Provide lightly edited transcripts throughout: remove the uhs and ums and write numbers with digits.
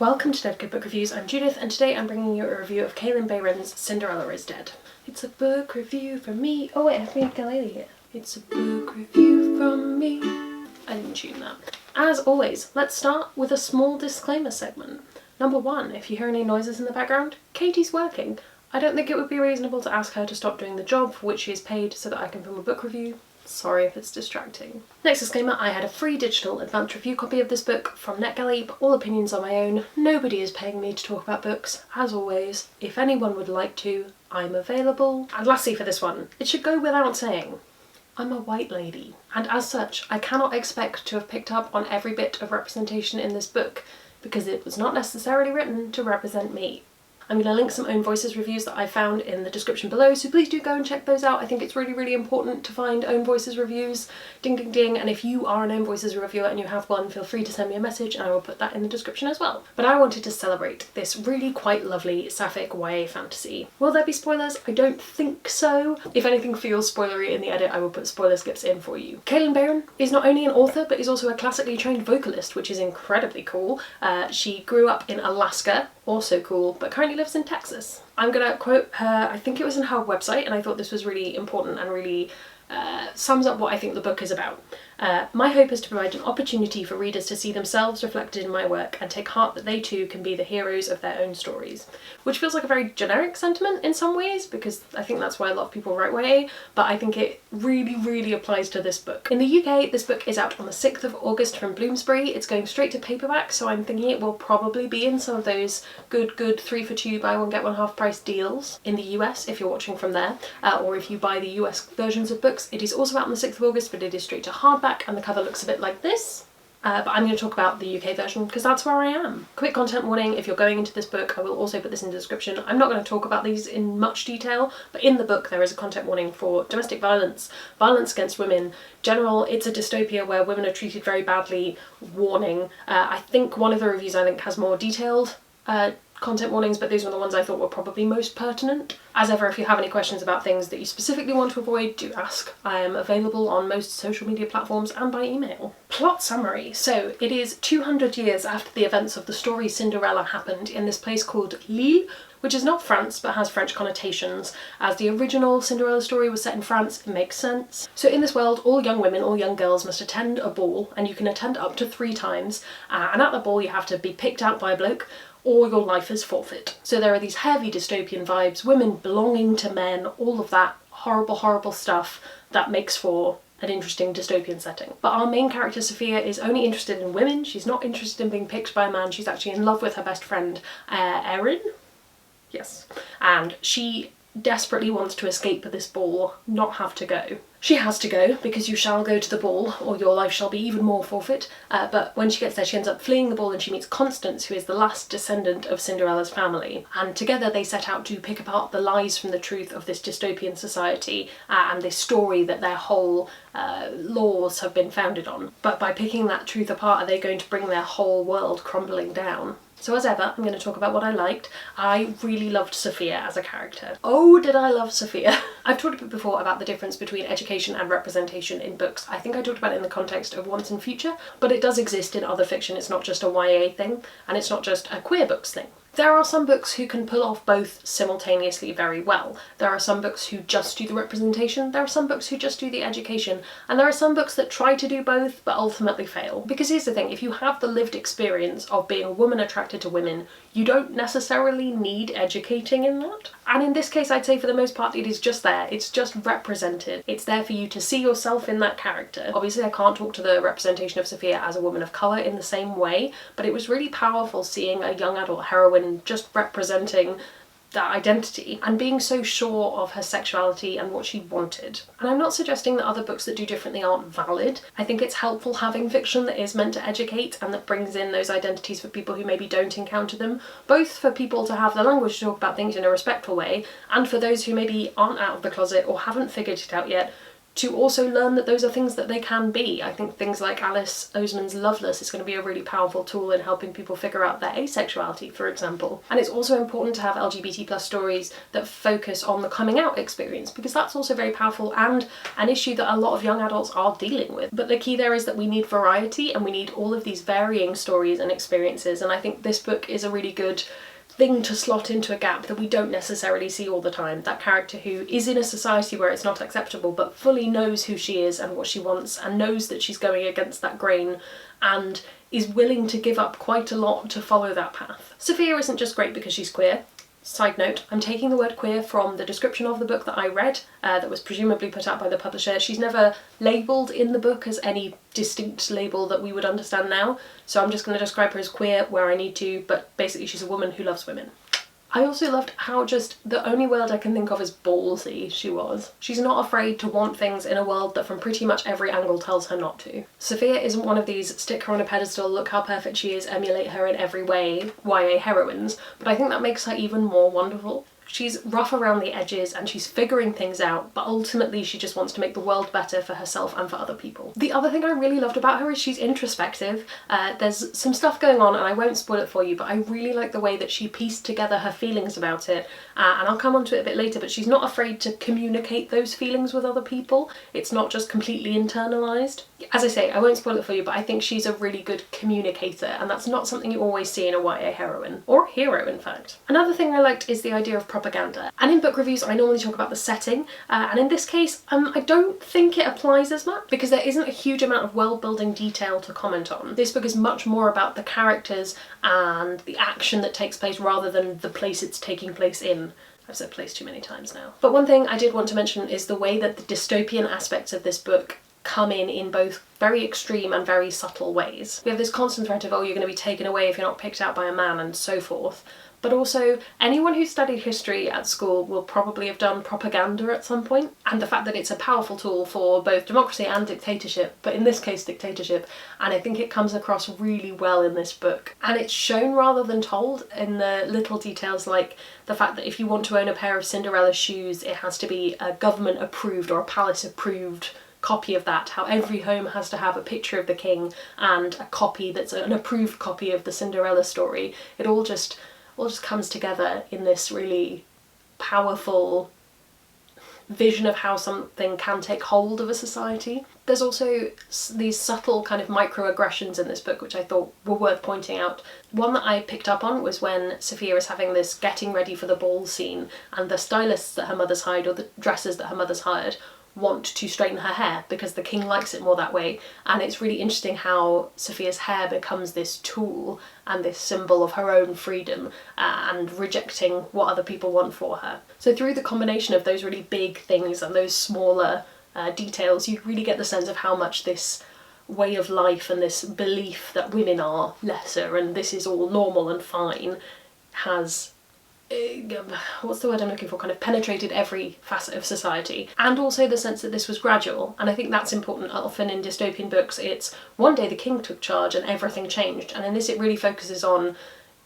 Welcome to Dead Good Book Reviews. I'm Judith, and today I'm bringing you a review of Kalynn Bayron's Cinderella is Dead. It's a book review from me. Oh wait, I have my ukulele here. It's a book review from me. I didn't tune that. As always, let's start with a small disclaimer segment. Number one, if you hear any noises in the background, Katie's working. I don't think it would be reasonable to ask her to stop doing the job for which she is paid so that I can film a book review. Sorry if it's distracting. Next disclaimer, I had a free digital advanced review copy of this book from NetGalley, but all opinions are my own. Nobody is paying me to talk about books. As always, if anyone would like to, I'm available. And lastly for this one, it should go without saying, I'm a white lady, and as such, I cannot expect to have picked up on every bit of representation in this book, because it was not necessarily written to represent me. I'm going to link some Own Voices reviews that I found in the description below, so please do go and check those out. I think it's really, really important to find Own Voices reviews. Ding, ding, ding. And if you are an Own Voices reviewer and you have one, feel free to send me a message and I will put that in the description as well. But I wanted to celebrate this really quite lovely sapphic YA fantasy. Will there be spoilers? I don't think so. If anything feels spoilery in the edit, I will put spoiler skips in for you. Kalynn Bayron is not only an author, but is also a classically trained vocalist, which is incredibly cool. She grew up in Alaska, also cool, but currently lives in Texas. I'm gonna quote her, I think it was in her website, and I thought this was really important and really sums up what I think the book is about. My hope is to provide an opportunity for readers to see themselves reflected in my work and take heart that they too can be the heroes of their own stories. Which feels like a very generic sentiment in some ways, because I think that's why a lot of people write YA, but I think it really, really applies to this book. In the UK, this book is out on the 6th of August from Bloomsbury. It's going straight to paperback, so I'm thinking it will probably be in some of those good 3 for 2 buy one get one half price deals in the US if you're watching from there, or if you buy the US versions of books. It is also out on the 6th of August, but it is straight to hardback, and the cover looks a bit like this. But I'm going to talk about the UK version because that's where I am. Quick content warning, if you're going into this book, I will also put this in the description. I'm not going to talk about these in much detail, but in the book there is a content warning for domestic violence, violence against women, general, it's a dystopia where women are treated very badly, warning. I think one of the reviews has more detailed content warnings, but these were the ones I thought were probably most pertinent. As ever, if you have any questions about things that you specifically want to avoid, do ask. I am available on most social media platforms and by email. Plot summary. So, it is 200 years after the events of the story Cinderella happened in this place called Lille, which is not France but has French connotations. As the original Cinderella story was set in France, it makes sense. So in this world, all young women, all young girls must attend a ball, and you can attend up to 3 times, and at the ball you have to be picked out by a bloke, or your life is forfeit. So there are these heavy dystopian vibes, women belonging to men, all of that horrible, horrible stuff that makes for an interesting dystopian setting. But our main character, Sophia, is only interested in women. She's not interested in being picked by a man. She's actually in love with her best friend, Erin? Yes. And she desperately wants to escape this ball, not have to go. She has to go, because you shall go to the ball, or your life shall be even more forfeit. But when she gets there, she ends up fleeing the ball and she meets Constance, who is the last descendant of Cinderella's family. And together they set out to pick apart the lies from the truth of this dystopian society and this story that their whole laws have been founded on. But by picking that truth apart, are they going to bring their whole world crumbling down? So as ever, I'm going to talk about what I liked. I really loved Sophia as a character. Oh, did I love Sophia! I've talked a bit before about the difference between education and representation in books. I think I talked about it in the context of Once and Future, but it does exist in other fiction. It's not just a YA thing, and it's not just a queer books thing. There are some books who can pull off both simultaneously very well. There are some books who just do the representation, there are some books who just do the education, and there are some books that try to do both but ultimately fail. Because here's the thing, if you have the lived experience of being a woman attracted to women, you don't necessarily need educating in that. And in this case, I'd say for the most part it is just there, it's just represented. It's there for you to see yourself in that character. Obviously I can't talk to the representation of Sophia as a woman of colour in the same way, but it was really powerful seeing a young adult heroine just representing that identity and being so sure of her sexuality and what she wanted. And I'm not suggesting that other books that do differently aren't valid. I think it's helpful having fiction that is meant to educate and that brings in those identities for people who maybe don't encounter them, both for people to have the language to talk about things in a respectful way, and for those who maybe aren't out of the closet or haven't figured it out yet, to also learn that those are things that they can be. I think things like Alice Oseman's Loveless is going to be a really powerful tool in helping people figure out their asexuality, for example. And it's also important to have LGBT+ stories that focus on the coming out experience, because that's also very powerful and an issue that a lot of young adults are dealing with. But the key there is that we need variety, and we need all of these varying stories and experiences, and I think this book is a really good thing to slot into a gap that we don't necessarily see all the time. That character who is in a society where it's not acceptable but fully knows who she is and what she wants, and knows that she's going against that grain and is willing to give up quite a lot to follow that path. Sophia isn't just great because she's queer. Side note, I'm taking the word queer from the description of the book that I read, that was presumably put out by the publisher. She's never labelled in the book as any distinct label that we would understand now, so I'm just going to describe her as queer where I need to, but basically she's a woman who loves women. I also loved how just the only word I can think of is ballsy she was. She's not afraid to want things in a world that from pretty much every angle tells her not to. Sophia isn't one of these stick her on a pedestal, look how perfect she is, emulate her in every way YA heroines, but I think that makes her even more wonderful. She's rough around the edges and she's figuring things out, but ultimately she just wants to make the world better for herself and for other people. The other thing I really loved about her is she's introspective. There's some stuff going on and I won't spoil it for you, but I really like the way that she pieced together her feelings about it, and I'll come on to it a bit later, but she's not afraid to communicate those feelings with other people. It's not just completely internalised. As I say, I won't spoil it for you, but I think she's a really good communicator, and that's not something you always see in a YA heroine, or hero in fact. Another thing I liked is the idea of propaganda. And in book reviews I normally talk about the setting, and in this case I don't think it applies as much because there isn't a huge amount of world building detail to comment on. This book is much more about the characters and the action that takes place rather than the place it's taking place in. I've said place too many times now. But one thing I did want to mention is the way that the dystopian aspects of this book come in both very extreme and very subtle ways. We have this constant threat of, oh, you're going to be taken away if you're not picked out by a man and so forth. But also, anyone who studied history at school will probably have done propaganda at some point, and the fact that it's a powerful tool for both democracy and dictatorship, but in this case dictatorship, and I think it comes across really well in this book. And it's shown rather than told in the little details, like the fact that if you want to own a pair of Cinderella shoes, it has to be a government approved or a palace approved copy of that, how every home has to have a picture of the king and a copy that's an approved copy of the Cinderella story. It all just comes together in this really powerful vision of how something can take hold of a society. There's also these subtle kind of microaggressions in this book which I thought were worth pointing out. One that I picked up on was when Sophia is having this getting ready for the ball scene and the stylists that her mother's hired, or the dressers that her mother's hired, want to straighten her hair because the king likes it more that way, and it's really interesting how Sophia's hair becomes this tool and this symbol of her own freedom and rejecting what other people want for her. So through the combination of those really big things and those smaller details, you really get the sense of how much this way of life and this belief that women are lesser and this is all normal and fine has what's the word I'm looking for, kind of penetrated every facet of society. And also the sense that this was gradual, and I think that's important. Often in dystopian books it's one day the king took charge and everything changed, and in this it really focuses on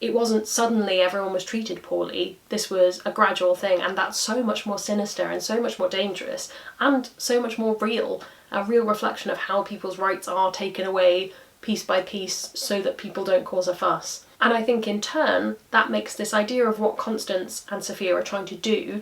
it wasn't suddenly everyone was treated poorly. This was a gradual thing, and that's so much more sinister and so much more dangerous and so much more real, a real reflection of how people's rights are taken away piece by piece so that people don't cause a fuss. And I think in turn that makes this idea of what Constance and Sophia are trying to do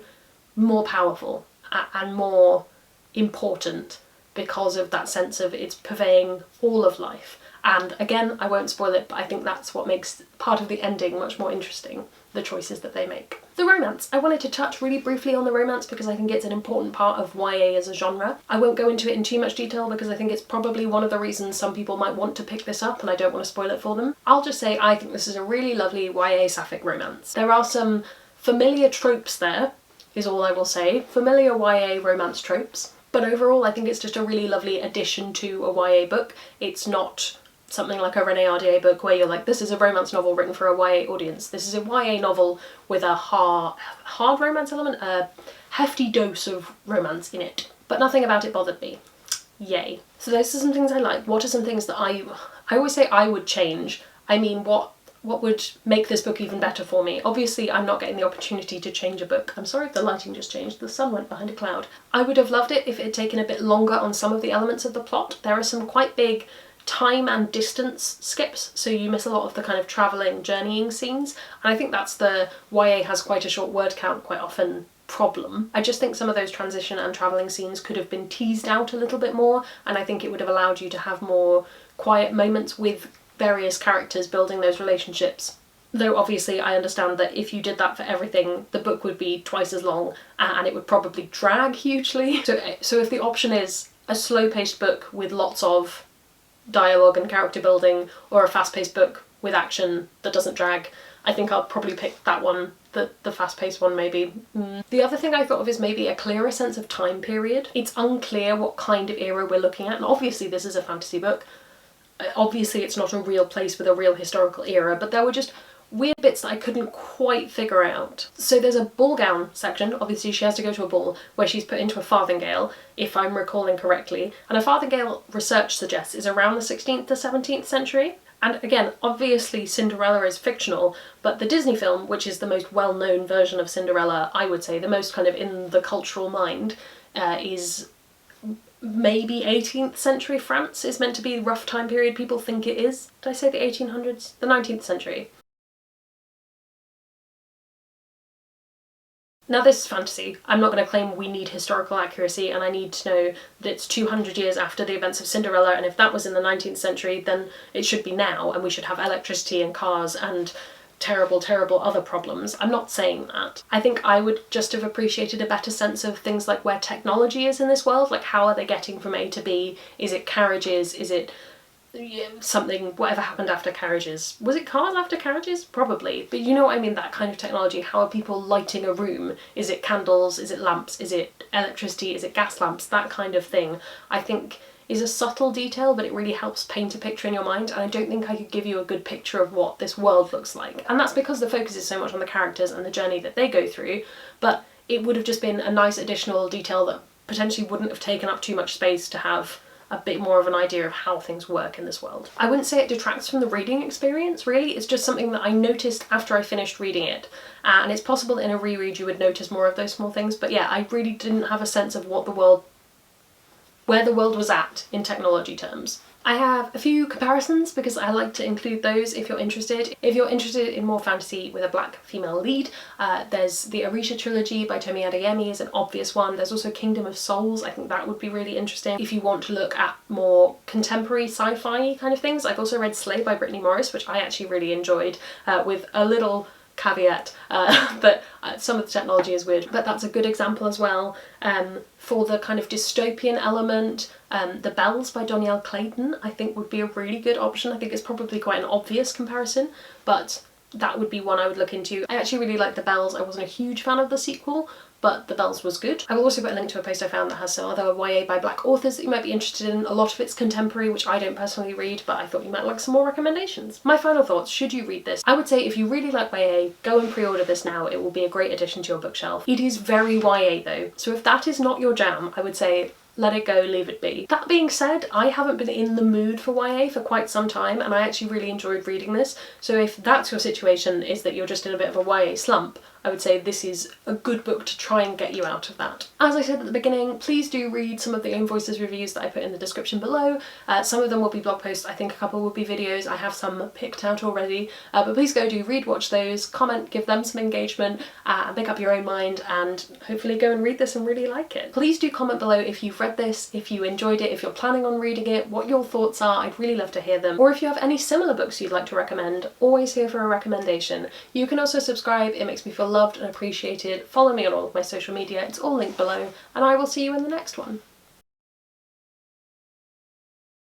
more powerful and more important because of that sense of it's purveying all of life. And again, I won't spoil it, but I think that's what makes part of the ending much more interesting, the choices that they make. The romance. I wanted to touch really briefly on the romance because I think it's an important part of YA as a genre. I won't go into it in too much detail because I think it's probably one of the reasons some people might want to pick this up and I don't want to spoil it for them. I'll just say I think this is a really lovely YA sapphic romance. There are some familiar tropes there, is all I will say. Familiar YA romance tropes. But overall I think it's just a really lovely addition to a YA book. It's not something like a Renée Ahdieh book where you're like, this is a romance novel written for a YA audience. This is a YA novel with a hard romance element, a hefty dose of romance in it. But nothing about it bothered me. Yay. So those are some things I like. What are some things that I always say I would change. I mean what what would make this book even better for me. Obviously, I'm not getting the opportunity to change a book. I'm sorry if the lighting just changed, the sun went behind a cloud. I would have loved it if it had taken a bit longer on some of the elements of the plot. There are some quite big time and distance skips, so you miss a lot of the kind of travelling, journeying scenes, and I think that's the YA has quite a short word count quite often problem. I just think some of those transition and travelling scenes could have been teased out a little bit more, and I think it would have allowed you to have more quiet moments with various characters building those relationships. Though obviously I understand that if you did that for everything, the book would be twice as long and it would probably drag hugely. So if the option is a slow-paced book with lots of dialogue and character building, or a fast-paced book with action that doesn't drag, I think I'll probably pick that one, the fast-paced one maybe. The other thing I thought of is maybe a clearer sense of time period. It's unclear what kind of era we're looking at, and obviously this is a fantasy book. Obviously it's not a real place with a real historical era, but there were just weird bits that I couldn't quite figure out. So there's a ball gown section, obviously she has to go to a ball, where she's put into a farthingale, if I'm recalling correctly, and a farthingale, research suggests, is around the 16th to 17th century. And again, obviously Cinderella is fictional, but the Disney film, which is the most well-known version of Cinderella, I would say, the most kind of in the cultural mind, is maybe 18th century France is meant to be the rough time period people think it is. Did I say the 1800s? The 19th century. Now this is fantasy. I'm not going to claim we need historical accuracy, and I need to know that it's 200 years after the events of Cinderella, and if that was in the 19th century then it should be now, and we should have electricity and cars and terrible, terrible other problems. I'm not saying that. I think I would just have appreciated a better sense of things like where technology is in this world, like how are they getting from A to B? Is it carriages? Is it something, whatever happened after carriages? Was it cars after carriages? Probably. But you know what I mean, that kind of technology. How are people lighting a room? Is it candles? Is it lamps? Is it electricity? Is it gas lamps? That kind of thing, I think, is a subtle detail, but it really helps paint a picture in your mind, and I don't think I could give you a good picture of what this world looks like. And that's because the focus is so much on the characters and the journey that they go through, but it would have just been a nice additional detail that potentially wouldn't have taken up too much space to have a bit more of an idea of how things work in this world. I wouldn't say it detracts from the reading experience, really. It's just something that I noticed after I finished reading it. And it's possible that in a reread you would notice more of those small things, but yeah, I really didn't have a sense of what the world, where the world was at in technology terms. I have a few comparisons because I like to include those if you're interested. If you're interested in more fantasy with a black female lead, there's the Orisha trilogy by Tomi Adeyemi is an obvious one. There's also Kingdom of Souls, I think that would be really interesting. If you want to look at more contemporary sci-fi kind of things, I've also read Slay by Brittany Morris, which I actually really enjoyed, with a little caveat that some of the technology is weird, but that's a good example as well. For the kind of dystopian element, The Bells by Donielle Clayton I think would be a really good option. I think it's probably quite an obvious comparison, but that would be one I would look into. I actually really like The Bells. I wasn't a huge fan of the sequel, but The Bells was good. I will also put a link to a post I found that has some other YA by black authors that you might be interested in. A lot of it's contemporary, which I don't personally read, but I thought you might like some more recommendations. My final thoughts, should you read this? I would say if you really like YA, go and pre-order this now. It will be a great addition to your bookshelf. It is very YA though, so if that is not your jam, I would say let it go, leave it be. That being said, I haven't been in the mood for YA for quite some time, and I actually really enjoyed reading this, so if that's your situation, is that you're just in a bit of a YA slump, I would say this is a good book to try and get you out of that. As I said at the beginning, please do read some of the Own Voices reviews that I put in the description below. Some of them will be blog posts, I think a couple will be videos, I have some picked out already, but please go do read, watch those, comment, give them some engagement, and make up your own mind, and hopefully go and read this and really like it. Please do comment below if you've read this, if you enjoyed it, if you're planning on reading it, what your thoughts are. I'd really love to hear them. Or if you have any similar books you'd like to recommend, always here for a recommendation. You can also subscribe, it makes me feel loved and appreciated. Follow me on all of my social media, it's all linked below, and I will see you in the next one.